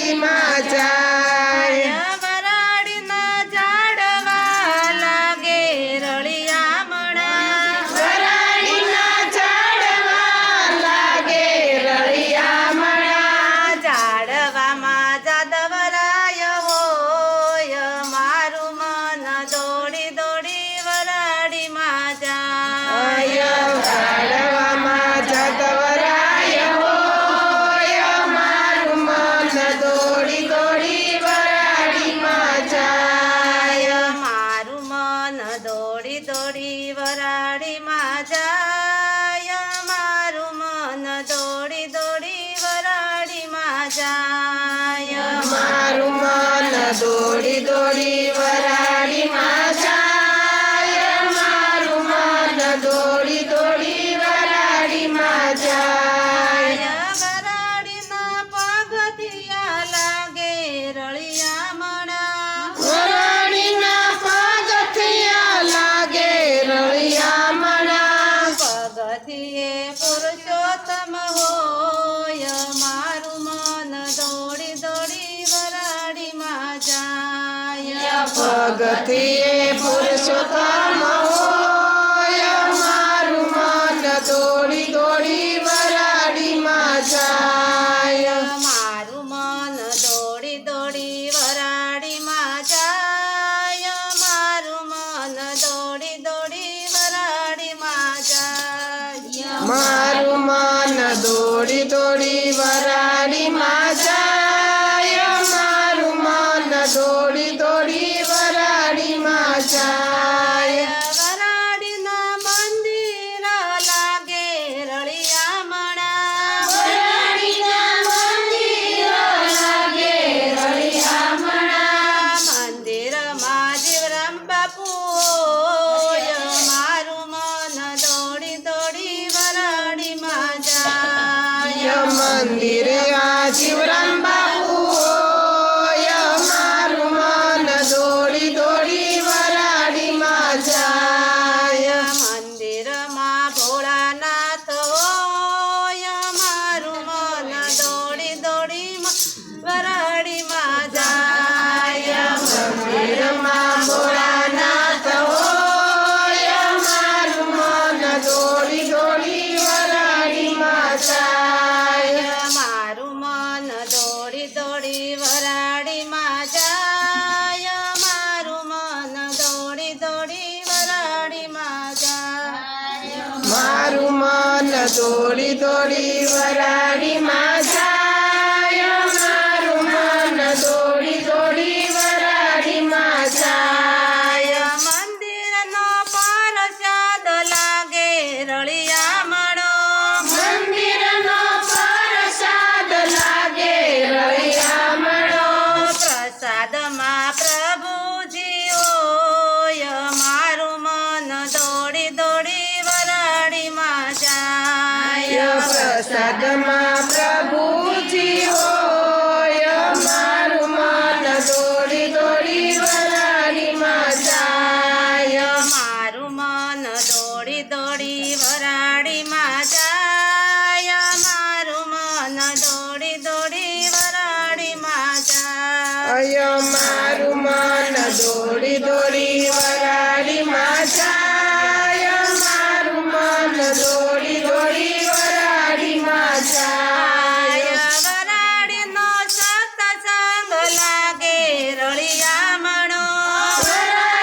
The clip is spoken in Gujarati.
વરાડીમાં જાય વરાડીના ઝાડવા લાગે રળિયામણા વરાડીના ઝાડવા લાગે રળિયામણા ઝાડવામાં જાદવરાય હોય મારું મન દોડી દોડી વરાડીમાં જાય ઝાડવામાં જાદવરાય હોય મારું મન દોડી દોડી વરાડીમાં જાય મારું મન દોડી દોડી વરાડીમાં જાય મારું મન દોડી દોડી વરાડીમાં જાય મારું મન દોડી દોડી વરાડીમાં જાય મારું મન દોડી દોડી વરાડીમાં જાય વરાડીના પગથિયા લાગે રળિયામણા વરાડીના પગથિયા લાગે રળિયામણા પગથિયે પુરુષોત્તમ હોય મારું મન દોડી દોડી વરાડીમાં જાય પગથિયે પુરુષોત્તમ હોય મારું મન દોડી દોડી વરાડીમાં જાય મારું મન દોડી દોડી વરાડીમાં જાય મારું મન દોડી દોડી વરાડીમાં જાય મારું મન દોડી દોડી વરાડીમાં જાય મારું મન દોડી દોડી વરાડીમાં જાય વરાડીના મંદિર લાગે રળિયામણા વરાડીના મંદિર લાગે રળિયામણા મંદિરમાં જીવરામ બાપુ હોય મારું મન દોડી દોડી વરાડીમાં જાય મંદિરે આ જીવરામ બાપુ હોય મારું મન દોડી દોડી વરાડીમાં જાય મંદિરમાં ભોળાનાથ હોય મારું મન દોડી દોડી વરાડીમાં જાય મંદિરમાં ભોળાનાથ હોય મારું મન દોડી દોડી વરાડીમાં જાય મારું મન દોડી દોડી વરાડીમાં જાય મારું મન દોડી દોડી વરાડીમાં જાય મારું મન દોડી દોડી વરાડી